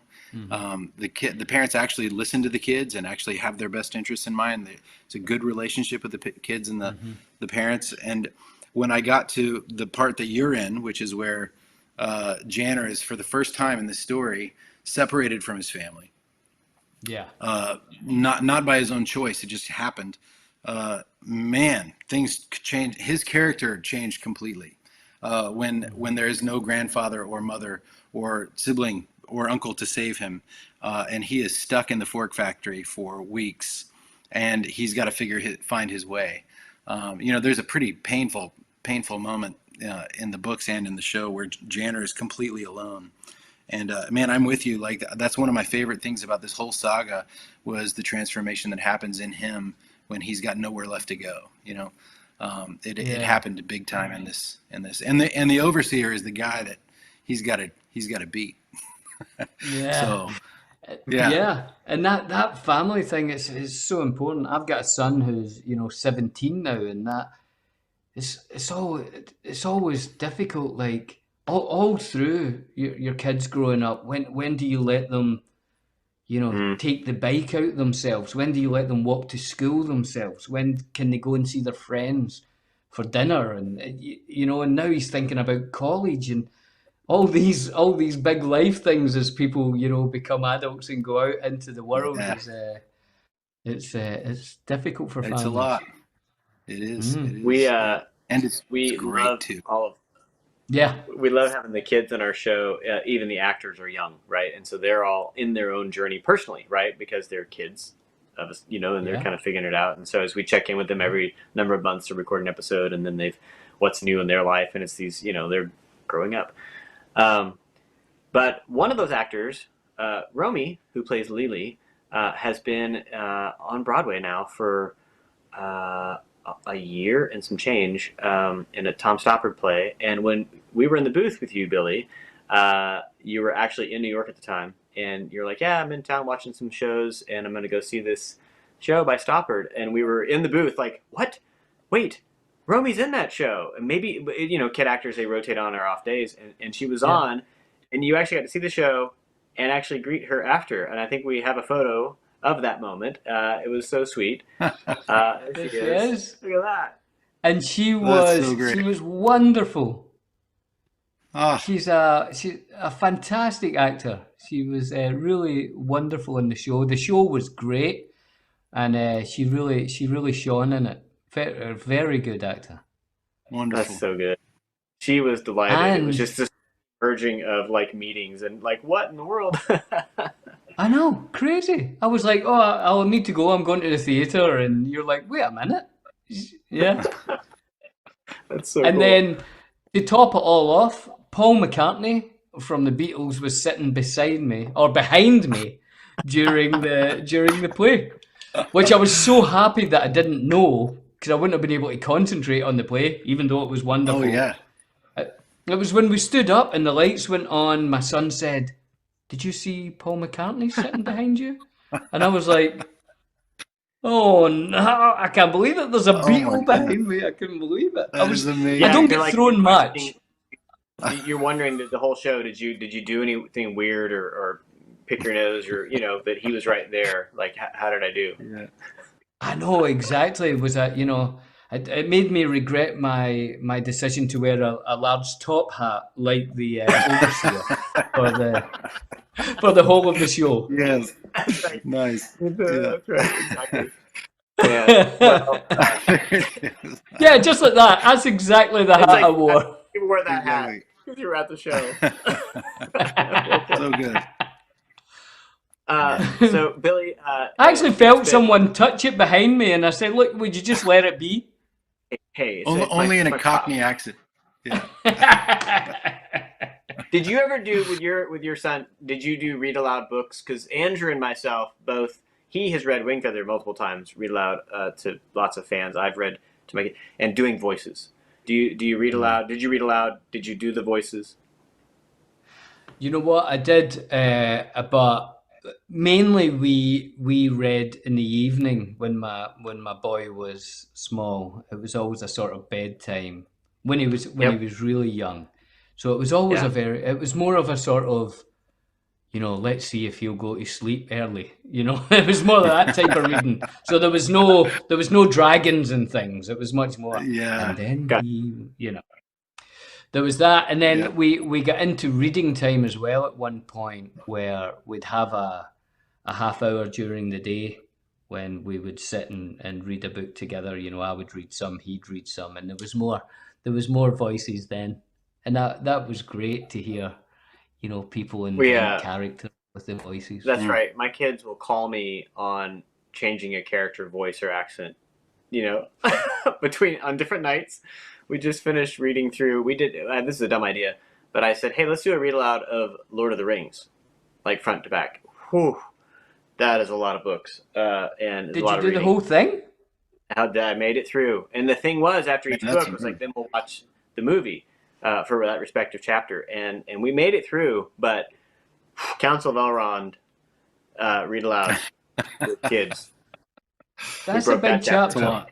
parents actually listen to the kids and actually have their best interests in mind. It's a good relationship with the kids and the parents. And when I got to the part that you're in, which is where Janner is for the first time in the story separated from his family. Yeah. Not by his own choice. It just happened. Man, things changed. His character changed completely. When there is no grandfather or mother or sibling or uncle to save him, and he is stuck in the fork factory for weeks, and he's got to find his way. There's a pretty painful moment in the books and in the show where Janner is completely alone. And man, I'm with you. Like, that's one of my favorite things about this whole saga was the transformation that happens in him when he's got nowhere left to go. It happened big time in this, and the overseer is the guy that he's got to beat. Yeah. So, yeah. And that family thing is so important. I've got a son who's 17 now, and that it's always difficult. Like all through your kids growing up, when do you let them take the bike out themselves? When do you let them walk to school themselves? When can they go and see their friends for dinner? And and now he's thinking about college and all these big life things as people become adults and go out into the world. Yeah. It's difficult for families. It's a lot. It is. Mm. It is. And it's great love too. We love having the kids on our show. Even the actors are young, right? And so they're all in their own journey personally, right? Because they're kids of us, and they're kind of figuring it out. And so as we check in with them every number of months to record an episode, and then what's new in their life, and it's these, they're growing up. But one of those actors, Romy, who plays Lily, has been on Broadway now for a year and some change in a Tom Stoppard play. And when we were in the booth with you, Billy, you were actually in New York at the time, and you're like, yeah, I'm in town watching some shows, and I'm going to go see this show by Stoppard. And we were in the booth like, what? Wait, Romy's in that show. And maybe, kid actors, they rotate on or off days, and she was on, and you actually got to see the show and actually greet her after. And I think we have a photo of that moment. It was so sweet. There she is. Look at that. And she was so great. She was wonderful. Oh. She's a fantastic actor. She was really wonderful in the show. The show was great, and she really shone in it. Very good actor. Wonderful. That's so good. She was delighted. And it was just this urging of like meetings and like, what in the world? I know, crazy. I was like, oh, I'll need to go. I'm going to the theater, and you're like, wait a minute. Yeah. That's so and cool. Then to top it all off, Paul McCartney from the Beatles was sitting beside me or behind me during the play, which I was so happy that I didn't know, because I wouldn't have been able to concentrate on the play, even though it was wonderful. Oh yeah. It was when we stood up and the lights went on. My son said, "Did you see Paul McCartney sitting behind you?" And I was like, "Oh no, I can't believe it! There's a Beatle behind me. I couldn't believe it." That is amazing. I don't get like, thrown much. You're wondering that the whole show, did you do anything weird or pick your nose or that he was right there? Like, how did I do? Yeah. I know exactly. Was that it made me regret my decision to wear a large top hat like the overseer for the whole of the show. Yes. Nice. That's right. Exactly. Yeah. Well, Yeah, just like that. That's exactly the hat like, I wore. you wear that hat because you were at the show. So good. So Billy, I actually felt someone touch it behind me, and I said, "Look, would you just let it be?" Hey, Only in a my Cockney pop. accent. Yeah. Did you ever do with your son? Did you do read aloud books? Because Andrew and myself both. He has read Wingfeather multiple times. Read aloud to lots of fans. I've read to make it and doing voices. Do you read aloud? Did you read aloud? Did you do the voices? You know what I did, but mainly we read in the evening when my boy was small. It was always a sort of bedtime when he Yep. was really young. So it was always Yeah. it was more of a sort of, let's see if he'll go to sleep early. It was more like that type of reading. So there was no dragons and things. It was much more, Yeah. and then Got there was that, and Yeah. then we got into reading time as well at one point, where we'd have a half hour during the day when we would sit and read a book together. I would read some, he'd read some, and there was more voices then, and that was great to hear. People we. invent characters with the voices. That's right. My kids will call me on changing a character voice or accent. On different nights. We just finished reading through. We did. This is a dumb idea, but I said, "Hey, let's do a read aloud of Lord of the Rings, like front to back." Whew, that is a lot of books, and it's Did a lot you of do reading. the whole thing? How did I made it through? And the thing was, after each That's book was like, impressive. then we'll watch the movie for that respective chapter, and we made it through. But Council of Elrond, read aloud with kids. That's a broke that big chapter. It's a chapter. lot.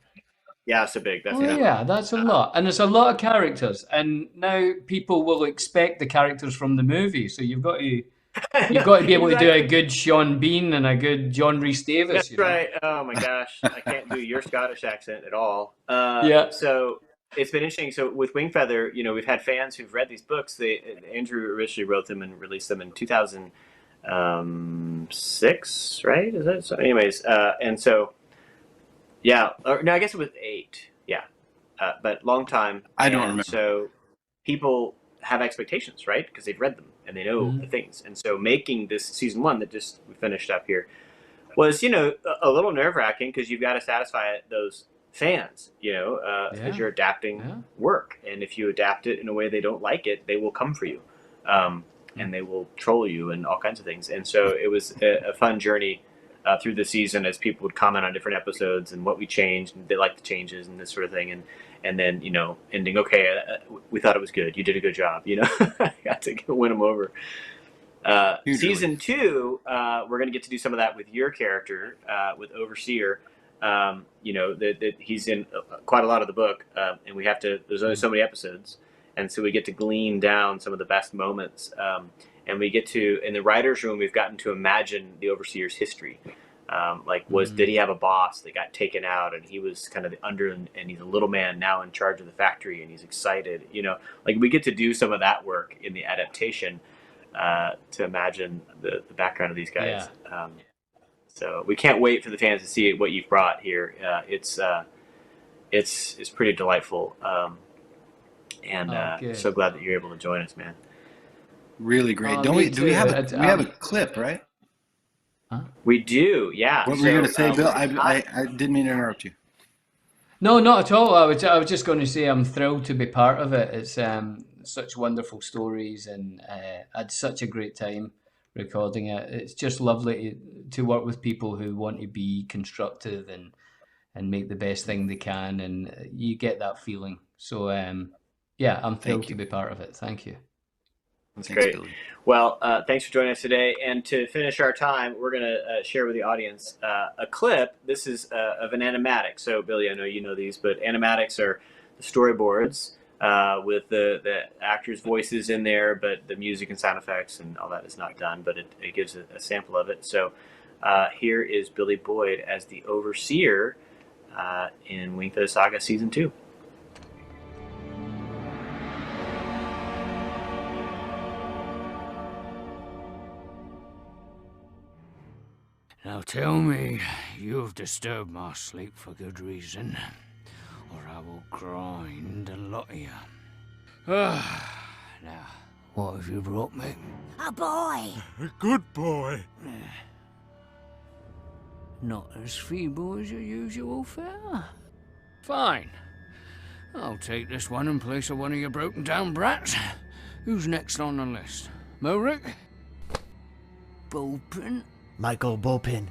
Yeah, it's a big. That's Oh a big yeah, one. that's a lot, and it's a lot of characters. And now people will expect the characters from the movie, so you've got to be able to do a Exactly. good Sean Bean and a good John Rhys Davis. That's right. Oh my gosh, I can't do your Scottish accent at all. Yeah. So it's been interesting. So with Wingfeather, we've had fans who've read these books. Andrew originally wrote them and released them in 2006, right? Is that so? Anyways, and so yeah, or no, I guess it was 8. Yeah, but long time. I don't And remember. so people have expectations, right? Because they've read them and they know the things. And so making this season 1 that just we finished up here was, a little nerve wracking because you've got to satisfy those fans, because you're adapting work. And if you adapt it in a way they don't like it, they will come for you. And they will troll you and all kinds of things. And so it was a fun journey through the season as people would comment on different episodes and what we changed, and they liked the changes and this sort of thing. And then, ending, okay, we thought it was good. You did a good job, I got to win them over. Huge Season relief. 2, we're going to get to do some of that with your character, with Overseer. That he's in quite a lot of the book, and we have to. There's only so many episodes, and so we get to glean down some of the best moments. And we get to, in the writers' room, we've gotten to imagine the Overseer's history. Did he have a boss that got taken out, and he was kind of the under, and he's a little man now in charge of the factory, and he's excited. We get to do some of that work in the adaptation. To imagine the background of these guys. Yeah. So we can't wait for the fans to see what you've brought here. It's pretty delightful. Good. So glad that you're able to join us, man. Really great. Oh, Don't me we? Do we too. have we have a clip, right? We do, yeah. What were you going to say, Bill? we're I didn't mean to interrupt you. No, not at all. I was just going to say I'm thrilled to be part of it. It's such wonderful stories, and I had such a great time recording it. It's just lovely to work with people who want to be constructive and make the best thing they can, and you get that feeling. So yeah, I'm thrilled to be part of it. Thank you. That's Thanks, great. Billy. Well, thanks for joining us today. And to finish our time, we're going to share with the audience a clip. This is of an animatic. So, Billy, I know you know these, but animatics are the storyboards with the actors' voices in there, but the music and sound effects and all that is not done, but it gives a sample of it. So here is Billy Boyd as the Overseer in Wingfeather Saga Season 2. Now tell me, you've disturbed my sleep for good reason, or I will grind a lot of you. Now, what have you brought me? A boy. A good boy. Not as feeble as your usual fare. Fine. I'll take this one in place of one of your broken down brats. Who's next on the list? Morik? Bulpin? Michael Bulpin.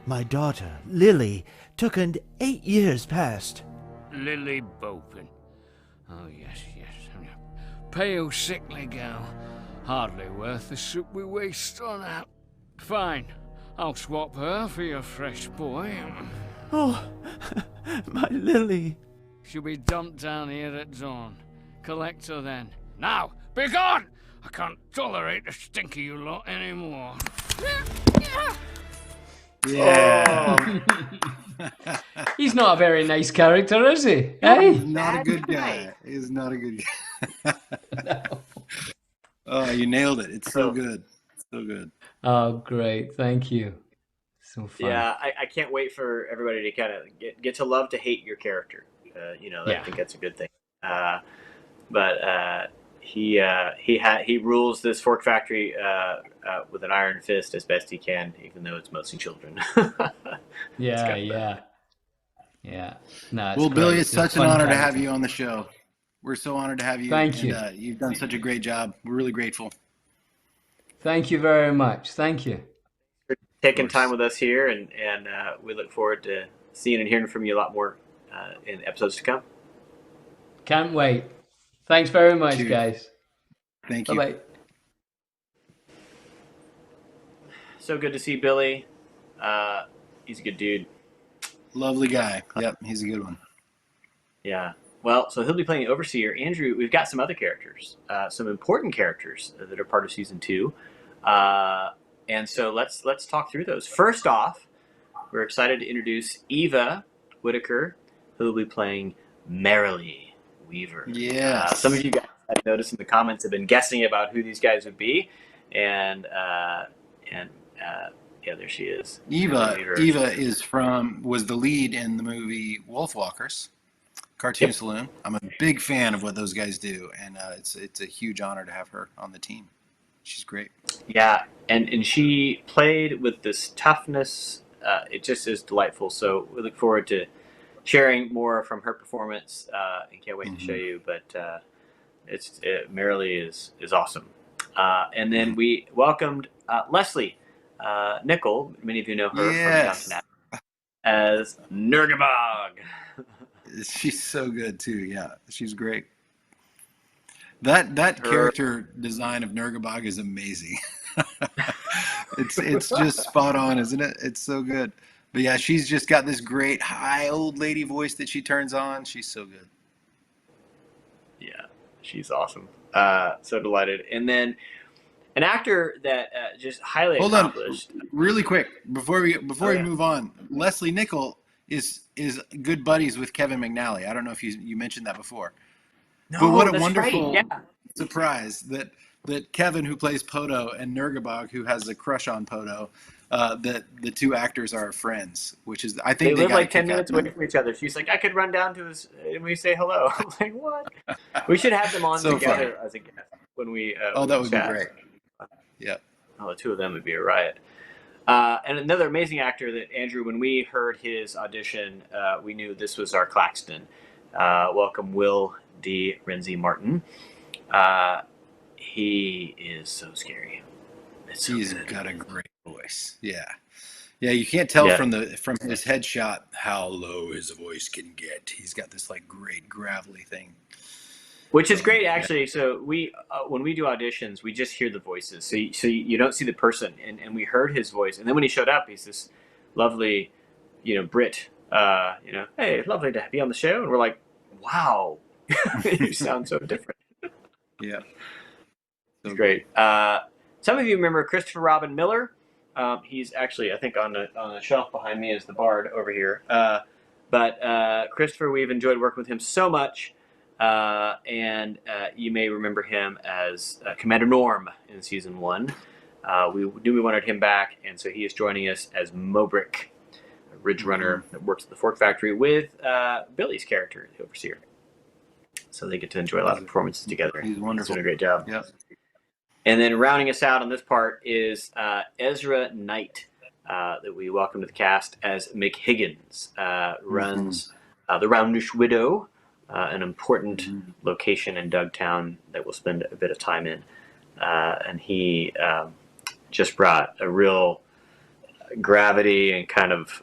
My daughter, Lily, took an 8 years past. Lily Bulpin. Oh, yes. Pale, sickly girl. Hardly worth the soup we waste on her. Fine. I'll swap her for your fresh boy. Oh, my Lily. She'll be dumped down here at dawn. Collect her then. Now, be gone! I can't tolerate the stink of you lot anymore. Yeah. He's not a very nice character, is he? He's Hey? not a good guy. He's not a good guy. Oh, you nailed it. It's so good. So good. Oh, great. Thank you. So fun. Yeah, I can't wait for everybody to kind of get to love to hate your character. I think that's a good thing. But he rules this fork factory with an iron fist as best he can, even though it's mostly children. Yeah. No, Well, Billy, great. it's such an honor to have you on the show. We're so honored to have you. Thank you. You've done such a great job. We're really grateful. Thank you very much. Thank you. For taking time with us here, and we look forward to seeing and hearing from you a lot more in episodes to come. Can't wait. Thanks very much, Cheers. guys. Thank you. Bye-bye. So good to see Billy. He's a good dude. Lovely guy. Yep, he's a good one. Yeah. Well, so he'll be playing Overseer. Andrew, we've got some other characters, some important characters that are part of season 2. And so let's talk through those. First off, we're excited to introduce Eva Whitaker, who will be playing Merrily Weaver. Yeah. Some of you guys, I've noticed in the comments, have been guessing about who these guys would be, and there she is. Eva was the lead in the movie Wolfwalkers, Cartoon Saloon. I'm a big fan of what those guys do, and it's a huge honor to have her on the team. She's great. Yeah, and she played with this toughness. It just is delightful. So we look forward to sharing more from her performance, and can't wait to show you. But Merrily is awesome. And then we welcomed Leslie Nickel. Many of you know her from Downton Abbey as Nurgabog. She's so good too. Yeah, she's great. That character design of Nurgabog is amazing. It's just spot on, isn't it? It's so good. But yeah, she's just got this great high old lady voice that she turns on. She's so good. Yeah, she's awesome. So delighted. And then an actor that just highly accomplished. On, really quick before we move on. Leslie Nickel is good buddies with Kevin McNally. I don't know if you mentioned that before. No, but what a that's wonderful right. Yeah. surprise that Kevin, who plays Poto, and Nurgabog, who has a crush on Poto, that the two actors are friends, which is, I think they live like 10 minutes away from each other. She's like, I could run down to his and we say hello. I'm like, what? We should have them on together as a guest when we that would be great. Yeah. Oh, the two of them would be a riot. And another amazing actor that Andrew, when we heard his audition, we knew this was our Claxton. Welcome, Will D. Renzi Martin. He is so scary. He's got a great voice. Yeah. You can't tell from his headshot how low his voice can get. He's got this like great gravelly thing, which is great actually. So we when we do auditions, we just hear the voices, so you don't see the person. And we heard his voice, and then when he showed up, he's this lovely, Brit. Hey, lovely to be on the show, and we're like, wow, you sound so different. Yeah. It's great. Some of you remember Christopher Robin Miller. He's actually, I think, on the shelf behind me is the bard over here. But Christopher, we've enjoyed working with him so much. And you may remember him as Commander Norm in Season 1. We knew we wanted him back, and so he is joining us as Mobrick, a Ridge Runner that works at the Fork Factory with Billy's character, the Overseer. So they get to enjoy a lot of performances together. He's wonderful. He's doing a great job. Yep. And then rounding us out on this part is Ezra Knight, that we welcome to the cast as Mick Higgins. Runs the Roundish Widow an important location in Dugtown that we'll spend a bit of time in. And he just brought a real gravity and kind of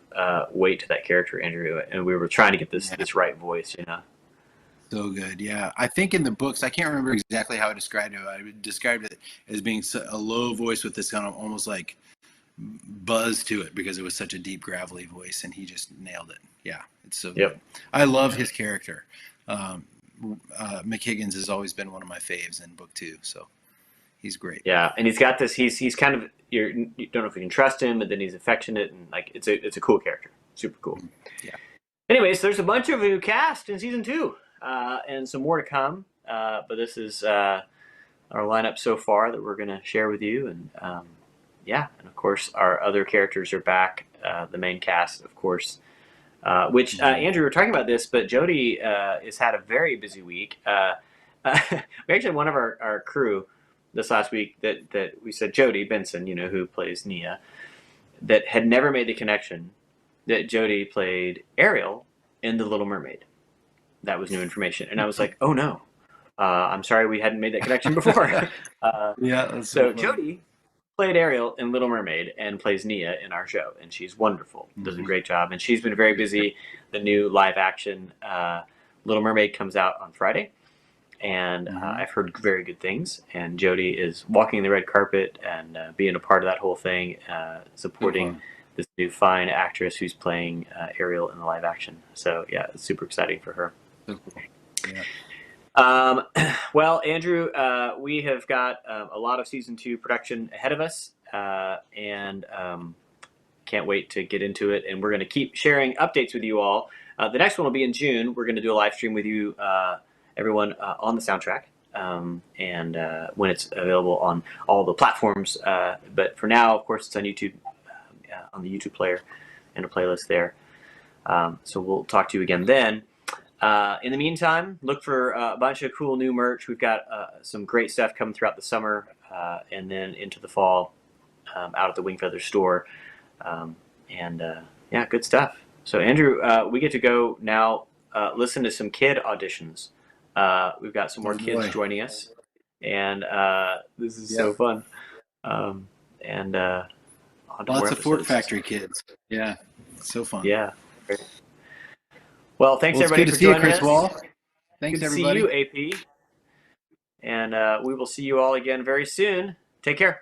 weight to that character, Andrew. And we were trying to get this right voice, you know. So good, yeah. I think in the books, I can't remember exactly how I described it. I described it as being a low voice with this kind of almost like buzz to it because it was such a deep, gravelly voice, and he just nailed it. Yeah, it's so good. I love his character. McHiggins has always been one of my faves in book 2, so he's great. Yeah, and he's got this. He's kind of you don't know if you can trust him, but then he's affectionate and like it's a cool character, super cool. Yeah. Anyways, there's a bunch of new cast in season 2, and some more to come. But this is our lineup so far that we're going to share with you, and and of course our other characters are back. The main cast, of course. Which Andrew, we were talking about this, but Jody has had a very busy week. We actually had one of our crew this last week that we said Jody Benson, you know, who plays Nia, that had never made the connection that Jody played Ariel in The Little Mermaid. That was new information, and I was like, oh no, I'm sorry we hadn't made that connection before. That's so Jody played Ariel in Little Mermaid and plays Nia in our show, and she's wonderful, does a great job, and she's been very busy. The new live action Little Mermaid comes out on Friday, and I've heard very good things, and Jody is walking the red carpet and being a part of that whole thing, supporting this new fine actress who's playing Ariel in the live action. So yeah, it's super exciting for her. So cool. Yeah. Well, Andrew, we have got a lot of season 2 production ahead of us, and can't wait to get into it. And we're going to keep sharing updates with you all. The next one will be in June. We're going to do a live stream with you, everyone, on the soundtrack, and when it's available on all the platforms. But for now, of course, it's on YouTube, on the YouTube player, and a playlist there. So we'll talk to you again then. In the meantime, look for a bunch of cool new merch. We've got some great stuff coming throughout the summer and then into the fall out at the Wingfeather store. Good stuff. So, Andrew, we get to go now listen to some kid auditions. We've got some more kids joining us, and this is so fun. Lots of Fort Factory kids. Yeah, so fun. Yeah. Great. Well, thanks everybody for joining us. Wall. Thanks, everybody. Good to see you, AP. And we will see you all again very soon. Take care.